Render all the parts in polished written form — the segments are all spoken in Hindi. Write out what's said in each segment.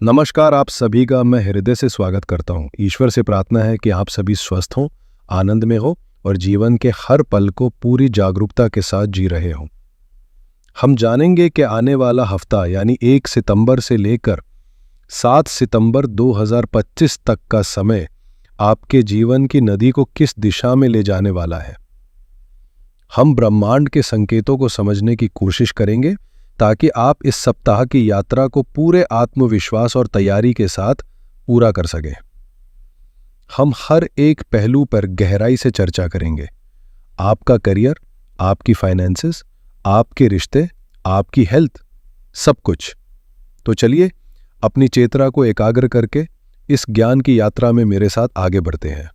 नमस्कार, आप सभी का मैं हृदय से स्वागत करता हूं। ईश्वर से प्रार्थना है कि आप सभी स्वस्थ हों, आनंद में हो और जीवन के हर पल को पूरी जागरूकता के साथ जी रहे हों। हम जानेंगे कि आने वाला हफ्ता यानी 1 सितंबर से लेकर 7 सितंबर 2025 तक का समय आपके जीवन की नदी को किस दिशा में ले जाने वाला है। हम ब्रह्मांड के संकेतों को समझने की कोशिश करेंगे ताकि आप इस सप्ताह की यात्रा को पूरे आत्मविश्वास और तैयारी के साथ पूरा कर सकें। हम हर एक पहलू पर गहराई से चर्चा करेंगे। आपका करियर, आपकी फाइनेंसेस, आपके रिश्ते, आपकी हेल्थ, सब कुछ। तो चलिए अपनी चेतना को एकाग्र करके इस ज्ञान की यात्रा में मेरे साथ आगे बढ़ते हैं।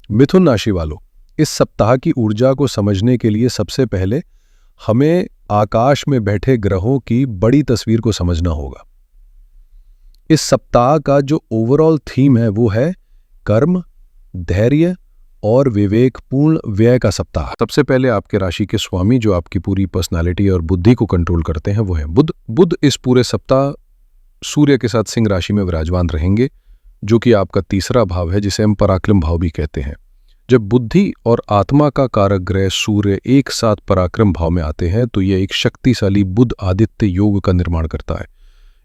मिथुन राशि वालों, इस सप्ताह की ऊर्जा को समझने के लिए सबसे पहले हमें आकाश में बैठे ग्रहों की बड़ी तस्वीर को समझना होगा। इस सप्ताह का जो ओवरऑल थीम है वो है कर्म, धैर्य और विवेकपूर्ण व्यय का सप्ताह। सबसे पहले आपके राशि के स्वामी जो आपकी पूरी पर्सनालिटी और बुद्धि को कंट्रोल करते हैं वो है बुध। बुध इस पूरे सप्ताह सूर्य के साथ सिंह राशि में विराजमान रहेंगे, जो कि आपका तीसरा भाव है, जिसे हम पराक्रम भाव भी कहते हैं। जब बुद्धि और आत्मा का कारक ग्रह सूर्य एक साथ पराक्रम भाव में आते हैं तो यह एक शक्तिशाली बुध आदित्य योग का निर्माण करता है।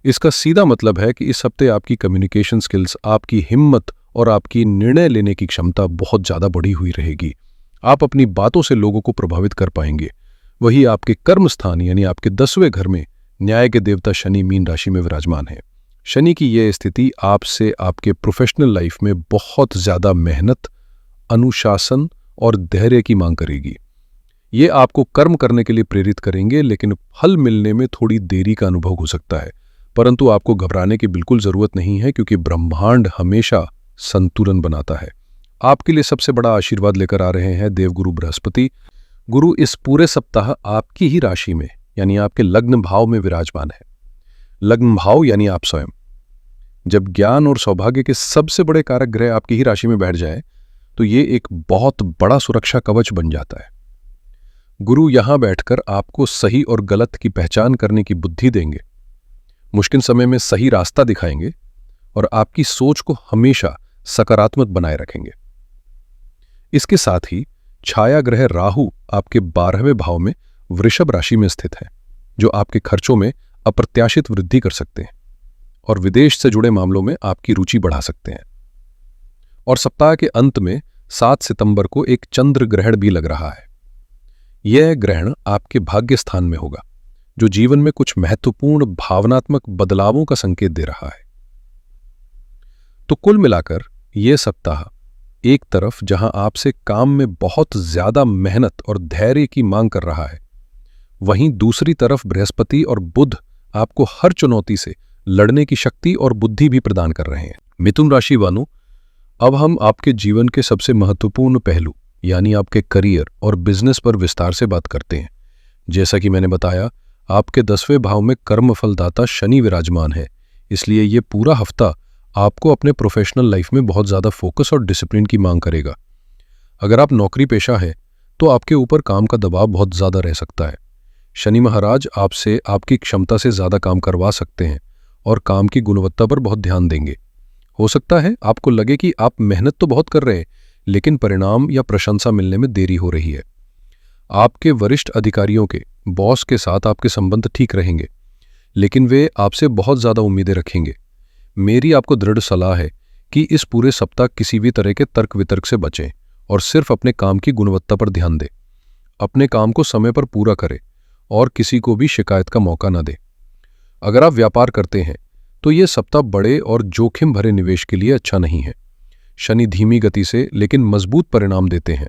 इसका सीधा मतलब है कि इस हफ्ते आपकी कम्युनिकेशन स्किल्स, आपकी हिम्मत और आपकी निर्णय लेने की क्षमता बहुत ज़्यादा बढ़ी हुई रहेगी। आप अपनी बातों से लोगों को प्रभावित कर पाएंगे। वही आपके कर्म स्थान यानी आपके 10वें घर में न्याय के देवता शनि मीन राशि में विराजमान है। शनि की यह स्थिति आपसे आपके प्रोफेशनल लाइफ में बहुत ज़्यादा मेहनत, अनुशासन और धैर्य की मांग करेगी। ये आपको कर्म करने के लिए प्रेरित करेंगे, लेकिन फल मिलने में थोड़ी देरी का अनुभव हो सकता है। परंतु आपको घबराने की बिल्कुल जरूरत नहीं है, क्योंकि ब्रह्मांड हमेशा संतुलन बनाता है। आपके लिए सबसे बड़ा आशीर्वाद लेकर आ रहे हैं देवगुरु बृहस्पति। गुरु इस पूरे सप्ताह आपकी ही राशि में यानी आपके लग्न भाव में विराजमान है। लग्न भाव यानी आप स्वयं। जब ज्ञान और सौभाग्य के सबसे बड़े कारक ग्रह आपकी ही राशि में बैठ जाए तो ये एक बहुत बड़ा सुरक्षा कवच बन जाता है। गुरु यहां बैठकर आपको सही और गलत की पहचान करने की बुद्धि देंगे, मुश्किल समय में सही रास्ता दिखाएंगे और आपकी सोच को हमेशा सकारात्मक बनाए रखेंगे। इसके साथ ही छाया ग्रह राहु आपके 12वें भाव में वृषभ राशि में स्थित है, जो आपके खर्चों में अप्रत्याशित वृद्धि कर सकते हैं और विदेश से जुड़े मामलों में आपकी रुचि बढ़ा सकते हैं। और सप्ताह के अंत में 7 सितंबर को एक चंद्र ग्रहण भी लग रहा है। यह ग्रहण आपके भाग्य स्थान में होगा, जो जीवन में कुछ महत्वपूर्ण भावनात्मक बदलावों का संकेत दे रहा है। तो कुल मिलाकर यह सप्ताह एक तरफ जहां आपसे काम में बहुत ज्यादा मेहनत और धैर्य की मांग कर रहा है, वहीं दूसरी तरफ बृहस्पति और बुध आपको हर चुनौती से लड़ने की शक्ति और बुद्धि भी प्रदान कर रहे हैं। मिथुन राशि वालों, अब हम आपके जीवन के सबसे महत्वपूर्ण पहलू यानी आपके करियर और बिजनेस पर विस्तार से बात करते हैं। जैसा कि मैंने बताया, आपके 10वें भाव में कर्म फलदाता शनि विराजमान है, इसलिए ये पूरा हफ्ता आपको अपने प्रोफेशनल लाइफ में बहुत ज़्यादा फोकस और डिसिप्लिन की मांग करेगा। अगर आप नौकरी पेशा है तो आपके ऊपर काम का दबाव बहुत ज़्यादा रह सकता है। शनि महाराज आपसे आपकी क्षमता से ज़्यादा काम करवा सकते हैं और काम की गुणवत्ता पर बहुत ध्यान देंगे। हो सकता है आपको लगे कि आप मेहनत तो बहुत कर रहे हैं, लेकिन परिणाम या प्रशंसा मिलने में देरी हो रही है। आपके वरिष्ठ अधिकारियों के बॉस के साथ आपके संबंध ठीक रहेंगे, लेकिन वे आपसे बहुत ज़्यादा उम्मीदें रखेंगे। मेरी आपको दृढ़ सलाह है कि इस पूरे सप्ताह किसी भी तरह के तर्क वितर्क से बचें और सिर्फ अपने काम की गुणवत्ता पर ध्यान दें। अपने काम को समय पर पूरा करें और किसी को भी शिकायत का मौका न दें। अगर आप व्यापार करते हैं तो यह सप्ताह बड़े और जोखिम भरे निवेश के लिए अच्छा नहीं है। शनि धीमी गति से लेकिन मजबूत परिणाम देते हैं,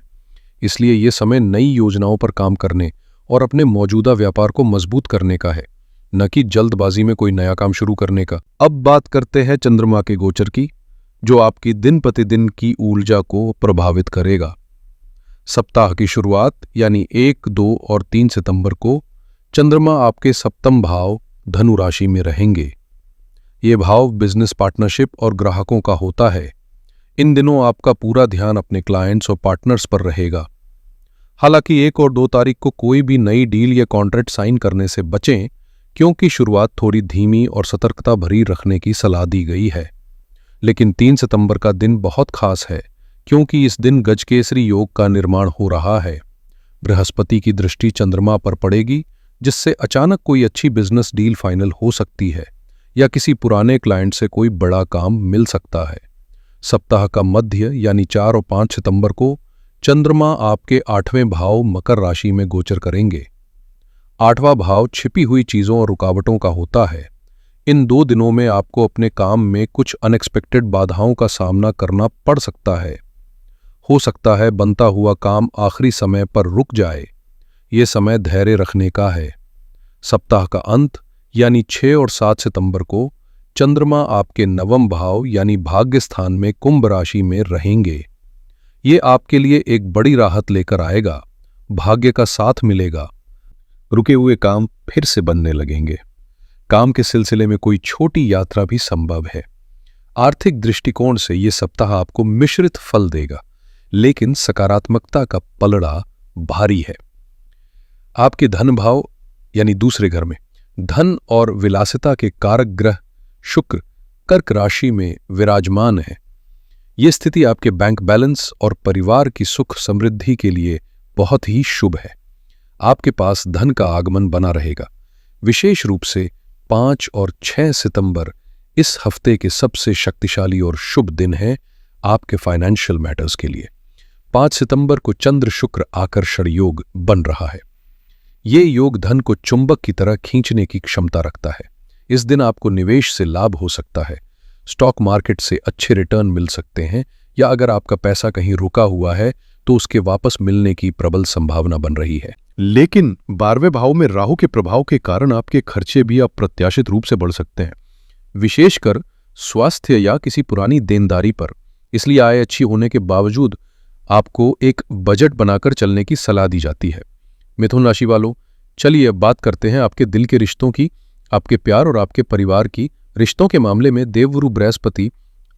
इसलिए यह समय नई योजनाओं पर काम करने और अपने मौजूदा व्यापार को मजबूत करने का है, न कि जल्दबाजी में कोई नया काम शुरू करने का। अब बात करते हैं चंद्रमा के गोचर की, जो आपकी दिन प्रतिदिन की ऊर्जा को प्रभावित करेगा। सप्ताह की शुरुआत यानी 1, 2 और 3 सितंबर को चंद्रमा आपके 7वें भाव धनु राशि में रहेंगे। ये भाव बिजनेस पार्टनरशिप और ग्राहकों का होता है। इन दिनों आपका पूरा ध्यान अपने क्लाइंट्स और पार्टनर्स पर रहेगा। हालांकि 1 और 2 तारीख को कोई भी नई डील या कॉन्ट्रैक्ट साइन करने से बचें, क्योंकि शुरुआत थोड़ी धीमी और सतर्कता भरी रखने की सलाह दी गई है। लेकिन 3 सितंबर का दिन बहुत खास है, क्योंकि इस दिन गजकेसरी योग का निर्माण हो रहा है। बृहस्पति की दृष्टि चंद्रमा पर पड़ेगी, जिससे अचानक कोई अच्छी बिजनेस डील फाइनल हो सकती है या किसी पुराने क्लाइंट से कोई बड़ा काम मिल सकता है। सप्ताह का मध्य यानी 4 और 5 सितंबर को चंद्रमा आपके 8वें भाव मकर राशि में गोचर करेंगे। 8वां भाव छिपी हुई चीजों और रुकावटों का होता है। इन 2 दिनों में आपको अपने काम में कुछ अनएक्सपेक्टेड बाधाओं का सामना करना पड़ सकता है। हो सकता है बनता हुआ काम आखिरी समय पर रुक जाए। ये समय धैर्य रखने का है। सप्ताह का अंत यानी 6 और 7 सितंबर को चंद्रमा आपके 9वें भाव यानी भाग्य स्थान में कुंभ राशि में रहेंगे। ये आपके लिए एक बड़ी राहत लेकर आएगा। भाग्य का साथ मिलेगा। रुके हुए काम फिर से बनने लगेंगे। काम के सिलसिले में कोई छोटी यात्रा भी संभव है। आर्थिक दृष्टिकोण से ये सप्ताह आपको मिश्रित फल देगा, लेकिन सकारात्मकता का पलड़ा भारी है। आपके धन भाव यानी दूसरे घर में धन और विलासिता के कारक ग्रह शुक्र कर्क राशि में विराजमान है। ये स्थिति आपके बैंक बैलेंस और परिवार की सुख समृद्धि के लिए बहुत ही शुभ है। आपके पास धन का आगमन बना रहेगा। विशेष रूप से 5 और 6 सितंबर इस हफ्ते के सबसे शक्तिशाली और शुभ दिन है आपके फाइनेंशियल मैटर्स के लिए। 5 सितंबर को चंद्र शुक्र आकर्षण योग बन रहा है। ये योग धन को चुंबक की तरह खींचने की क्षमता रखता है। इस दिन आपको निवेश से लाभ हो सकता है। स्टॉक मार्केट से अच्छे रिटर्न मिल सकते हैं, या अगर आपका पैसा कहीं रुका हुआ है तो उसके वापस मिलने की प्रबल संभावना बन रही है। लेकिन 12वें भाव में राहु के प्रभाव के कारण आपके खर्चे भी अप्रत्याशित रूप से बढ़ सकते हैं, विशेषकर स्वास्थ्य या किसी पुरानी देनदारी पर। इसलिए आय अच्छी होने के बावजूद आपको एक बजट बनाकर चलने की सलाह दी जाती है। मिथुन राशि वालों, चलिए अब बात करते हैं आपके दिल के रिश्तों की, आपके प्यार और आपके परिवार की। रिश्तों के मामले में देवगुरु बृहस्पति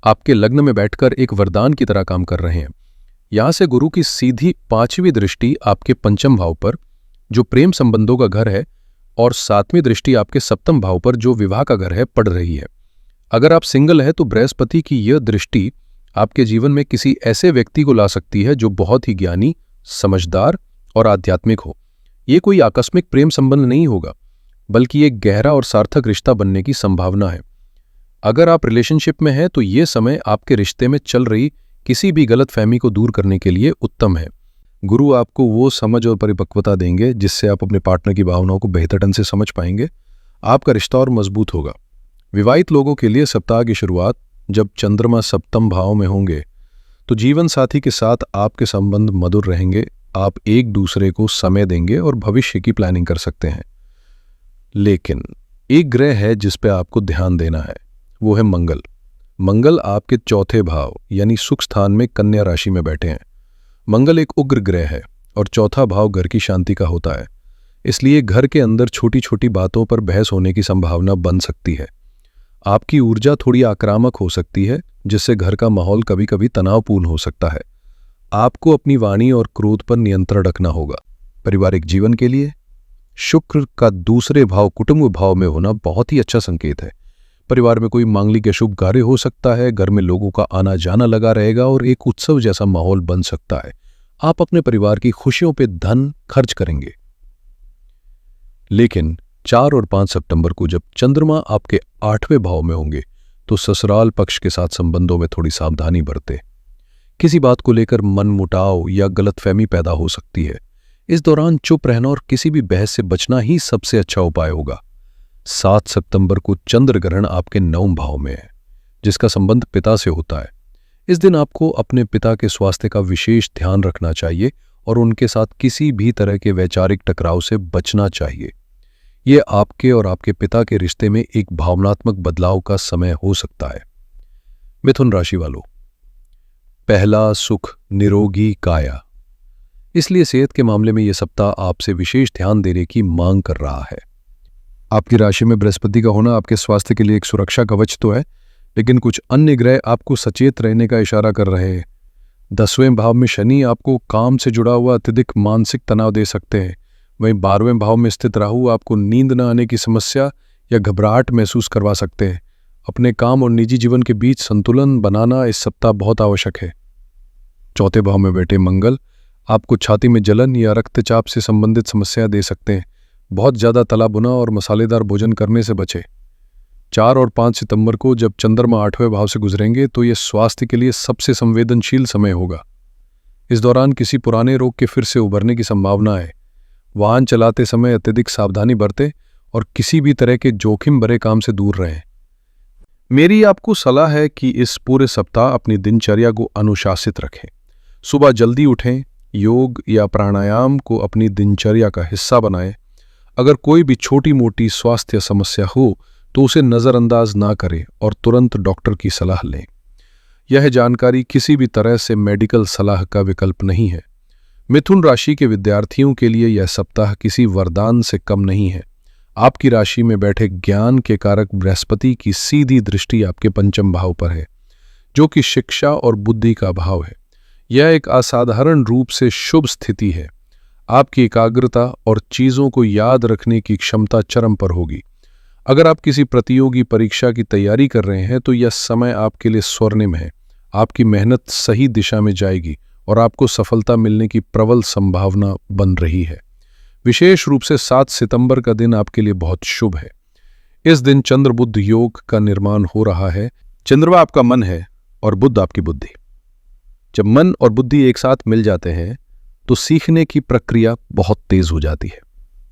आपके लग्न में बैठकर एक वरदान की तरह काम कर रहे हैं। यहां से गुरु की सीधी 5वीं दृष्टि आपके 5वें भाव पर, जो प्रेम संबंधों का घर है, और 7वीं दृष्टि आपके 7वें भाव पर, जो विवाह का घर है, पड़ रही है। अगर आप सिंगल है तो बृहस्पति की यह दृष्टि आपके जीवन में किसी ऐसे व्यक्ति को ला सकती है जो बहुत ही ज्ञानी, समझदार और आध्यात्मिक हो। ये कोई आकस्मिक प्रेम संबंध नहीं होगा, बल्कि एक गहरा और सार्थक रिश्ता बनने की संभावना है। अगर आप रिलेशनशिप में हैं तो ये समय आपके रिश्ते में चल रही किसी भी गलतफहमी को दूर करने के लिए उत्तम है। गुरु आपको वो समझ और परिपक्वता देंगे जिससे आप अपने पार्टनर की भावनाओं को बेहतर ढंग से समझ पाएंगे। आपका रिश्ता और मजबूत होगा। विवाहित लोगों के लिए सप्ताह की शुरुआत जब चंद्रमा 7वें भाव में होंगे तो जीवन साथी के साथ आपके संबंध मधुर रहेंगे। आप एक दूसरे को समय देंगे और भविष्य की प्लानिंग कर सकते हैं। लेकिन एक ग्रह है जिस पे आपको ध्यान देना है, वो है मंगल। मंगल आपके 4थे भाव यानी सुख स्थान में कन्या राशि में बैठे हैं। मंगल एक उग्र ग्रह है और 4था भाव घर की शांति का होता है। इसलिए घर के अंदर छोटी छोटी बातों पर बहस होने की संभावना बन सकती है। आपकी ऊर्जा थोड़ी आक्रामक हो सकती है, जिससे घर का माहौल कभी कभी तनावपूर्ण हो सकता है। आपको अपनी वाणी और क्रोध पर नियंत्रण रखना होगा। पारिवारिक जीवन के लिए शुक्र का दूसरे भाव कुटुंब भाव में होना बहुत ही अच्छा संकेत है। परिवार में कोई मांगलिक या शुभ कार्य हो सकता है। घर में लोगों का आना जाना लगा रहेगा और एक उत्सव जैसा माहौल बन सकता है। आप अपने परिवार की खुशियों पे धन खर्च करेंगे। लेकिन 4 और 5 सितंबर को जब चंद्रमा आपके 8वें भाव में होंगे तो ससुराल पक्ष के साथ संबंधों में थोड़ी सावधानी बरतें। किसी बात को लेकर मनमुटाव या गलतफहमी पैदा हो सकती है। इस दौरान चुप रहना और किसी भी बहस से बचना ही सबसे अच्छा उपाय होगा। 7 सितंबर को चंद्र ग्रहण आपके 9वें भाव में है, जिसका संबंध पिता से होता है। इस दिन आपको अपने पिता के स्वास्थ्य का विशेष ध्यान रखना चाहिए और उनके साथ किसी भी तरह के वैचारिक टकराव से बचना चाहिए। ये आपके और आपके पिता के रिश्ते में एक भावनात्मक बदलाव का समय हो सकता है। मिथुन राशि वालों, पहला सुख निरोगी काया। इसलिए सेहत के मामले में यह सप्ताह आपसे विशेष ध्यान देने की मांग कर रहा है। आपकी राशि में बृहस्पति का होना आपके स्वास्थ्य के लिए एक सुरक्षा कवच तो है, लेकिन कुछ अन्य ग्रह आपको सचेत रहने का इशारा कर रहे हैं। 10वें भाव में शनि आपको काम से जुड़ा हुआ अत्यधिक मानसिक तनाव दे सकते हैं। वहीं 12वें भाव में स्थित राहु आपको नींद न आने की समस्या या घबराहट महसूस करवा सकते हैं। अपने काम और निजी जीवन के बीच संतुलन बनाना इस सप्ताह बहुत आवश्यक है। चौथे भाव में बैठे मंगल आपको छाती में जलन या रक्तचाप से संबंधित समस्या दे सकते हैं। बहुत ज्यादा तला भुना और मसालेदार भोजन करने से बचें। 4 और 5 सितंबर को जब चंद्रमा 8वें भाव से गुजरेंगे तो यह स्वास्थ्य के लिए सबसे संवेदनशील समय होगा। इस दौरान किसी पुराने रोग के फिर से उभरने की संभावना है। वाहन चलाते समय अत्यधिक सावधानी बरतें और किसी भी तरह के जोखिम भरे काम से दूर रहें। मेरी आपको सलाह है कि इस पूरे सप्ताह अपनी दिनचर्या को अनुशासित रखें। सुबह जल्दी उठें, योग या प्राणायाम को अपनी दिनचर्या का हिस्सा बनाएं। अगर कोई भी छोटी मोटी स्वास्थ्य समस्या हो तो उसे नज़रअंदाज ना करें और तुरंत डॉक्टर की सलाह लें। यह जानकारी किसी भी तरह से मेडिकल सलाह का विकल्प नहीं है। मिथुन राशि के विद्यार्थियों के लिए यह सप्ताह किसी वरदान से कम नहीं है। आपकी राशि में बैठे ज्ञान के कारक बृहस्पति की सीधी दृष्टि आपके पंचम भाव पर है, जो कि शिक्षा और बुद्धि का भाव है। यह एक असाधारण रूप से शुभ स्थिति है। आपकी एकाग्रता और चीजों को याद रखने की क्षमता चरम पर होगी। अगर आप किसी प्रतियोगी परीक्षा की तैयारी कर रहे हैं तो यह समय आपके लिए स्वर्णिम है। आपकी मेहनत सही दिशा में जाएगी और आपको सफलता मिलने की प्रबल संभावना बन रही है। विशेष रूप से 7 सितंबर का दिन आपके लिए बहुत शुभ है। इस दिन चंद्र बुध योग का निर्माण हो रहा है। चंद्रमा आपका मन है और बुध आपकी बुद्धि। जब मन और बुद्धि एक साथ मिल जाते हैं तो सीखने की प्रक्रिया बहुत तेज हो जाती है।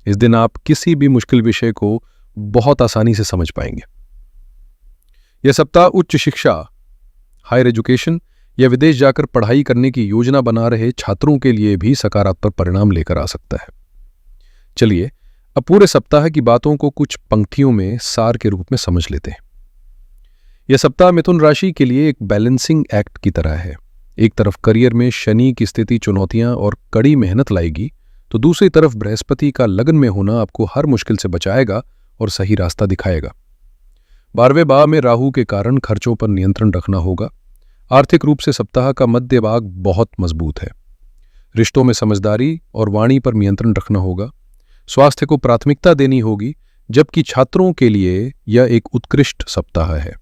इस दिन आप किसी भी मुश्किल विषय को बहुत आसानी से समझ पाएंगे। यह सप्ताह उच्च शिक्षा, हायर एजुकेशन या विदेश जाकर पढ़ाई करने की योजना बना रहे छात्रों के लिए भी सकारात्मक परिणाम लेकर आ सकता है। चलिए अब पूरे सप्ताह की बातों को कुछ पंक्तियों में सार के रूप में समझ लेते हैं। यह सप्ताह मिथुन राशि के लिए एक बैलेंसिंग एक्ट की तरह है। एक तरफ करियर में शनि की स्थिति चुनौतियां और कड़ी मेहनत लाएगी, तो दूसरी तरफ बृहस्पति का लगन में होना आपको हर मुश्किल से बचाएगा और सही रास्ता दिखाएगा। 12वें भाव में राहु के कारण खर्चों पर नियंत्रण रखना होगा। आर्थिक रूप से सप्ताह का मध्य भाग बहुत मजबूत है। रिश्तों में समझदारी और वाणी पर नियंत्रण रखना होगा। स्वास्थ्य को प्राथमिकता देनी होगी, जबकि छात्रों के लिए यह एक उत्कृष्ट सप्ताह है।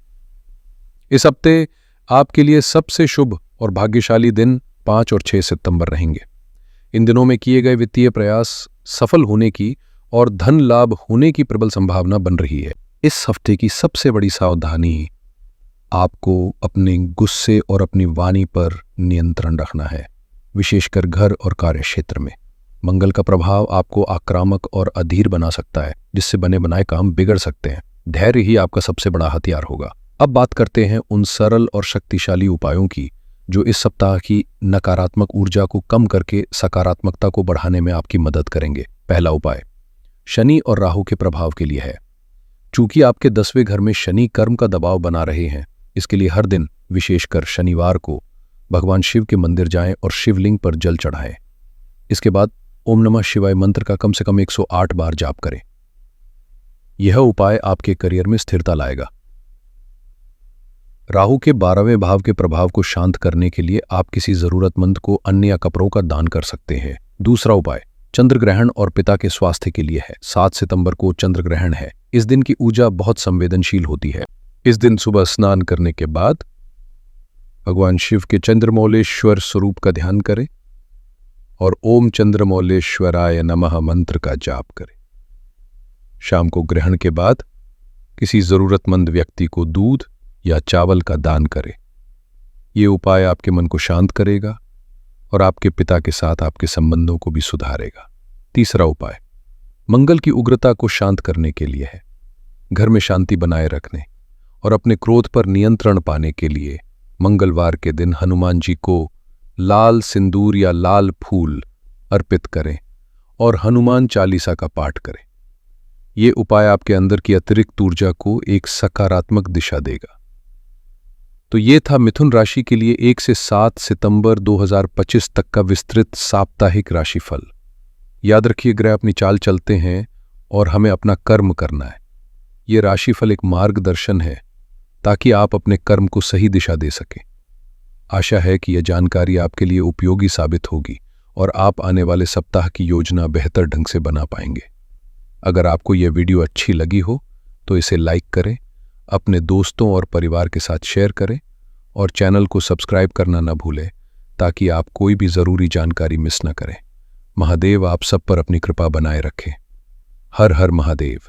इस हफ्ते आपके लिए सबसे शुभ और भाग्यशाली दिन 5 और 6 सितंबर रहेंगे। इन दिनों में किए गए वित्तीय प्रयास सफल होने की और धन लाभ होने की प्रबल संभावना बन रही है। इस हफ्ते की सबसे बड़ी सावधानी आपको अपने गुस्से और अपनी वाणी पर नियंत्रण रखना है, विशेषकर घर और कार्य क्षेत्र में। मंगल का प्रभाव आपको आक्रामक और अधीर बना सकता है, जिससे बने बनाए काम बिगड़ सकते हैं। धैर्य ही आपका सबसे बड़ा हथियार होगा। अब बात करते हैं उन सरल और शक्तिशाली उपायों की जो इस सप्ताह की नकारात्मक ऊर्जा को कम करके सकारात्मकता को बढ़ाने में आपकी मदद करेंगे। पहला उपाय शनि और राहु के प्रभाव के लिए है। चूंकि आपके 10वें घर में शनि कर्म का दबाव बना रहे हैं, इसके लिए हर दिन विशेषकर शनिवार को भगवान शिव के मंदिर जाएं और शिवलिंग पर जल चढ़ाएं। इसके बाद ओम नमः शिवाय मंत्र का कम से कम 108 बार जाप करें। यह उपाय आपके करियर में स्थिरता लाएगा। राहु के 12वें भाव के प्रभाव को शांत करने के लिए आप किसी जरूरतमंद को अन्न या कपड़ों का दान कर सकते हैं। दूसरा उपाय चंद्र ग्रहण और पिता के स्वास्थ्य के लिए है। 7 सितंबर को चंद्र ग्रहण है। इस दिन की ऊर्जा बहुत संवेदनशील होती है। इस दिन सुबह स्नान करने के बाद भगवान शिव के चंद्रमौलेश्वर स्वरूप का ध्यान करें और ओम चंद्रमौलेश्वराय नमः मंत्र का जाप करें। शाम को ग्रहण के बाद किसी जरूरतमंद व्यक्ति को दूध या चावल का दान करें। ये उपाय आपके मन को शांत करेगा और आपके पिता के साथ आपके संबंधों को भी सुधारेगा। तीसरा उपाय मंगल की उग्रता को शांत करने के लिए है। घर में शांति बनाए रखने और अपने क्रोध पर नियंत्रण पाने के लिए मंगलवार के दिन हनुमान जी को लाल सिंदूर या लाल फूल अर्पित करें और हनुमान चालीसा का पाठ करें। ये उपाय आपके अंदर की अतिरिक्त ऊर्जा को एक सकारात्मक दिशा देगा। तो ये था मिथुन राशि के लिए 1 से 7 सितंबर 2025 तक का विस्तृत साप्ताहिक राशिफल। याद रखिए, ग्रह अपनी चाल चलते हैं और हमें अपना कर्म करना है। ये राशिफल एक मार्गदर्शन है ताकि आप अपने कर्म को सही दिशा दे सकें। आशा है कि यह जानकारी आपके लिए उपयोगी साबित होगी और आप आने वाले सप्ताह की योजना बेहतर ढंग से बना पाएंगे। अगर आपको यह वीडियो अच्छी लगी हो तो इसे लाइक करें, अपने दोस्तों और परिवार के साथ शेयर करें और चैनल को सब्सक्राइब करना न भूलें ताकि आप कोई भी ज़रूरी जानकारी मिस न करें। महादेव आप सब पर अपनी कृपा बनाए रखें। हर हर महादेव।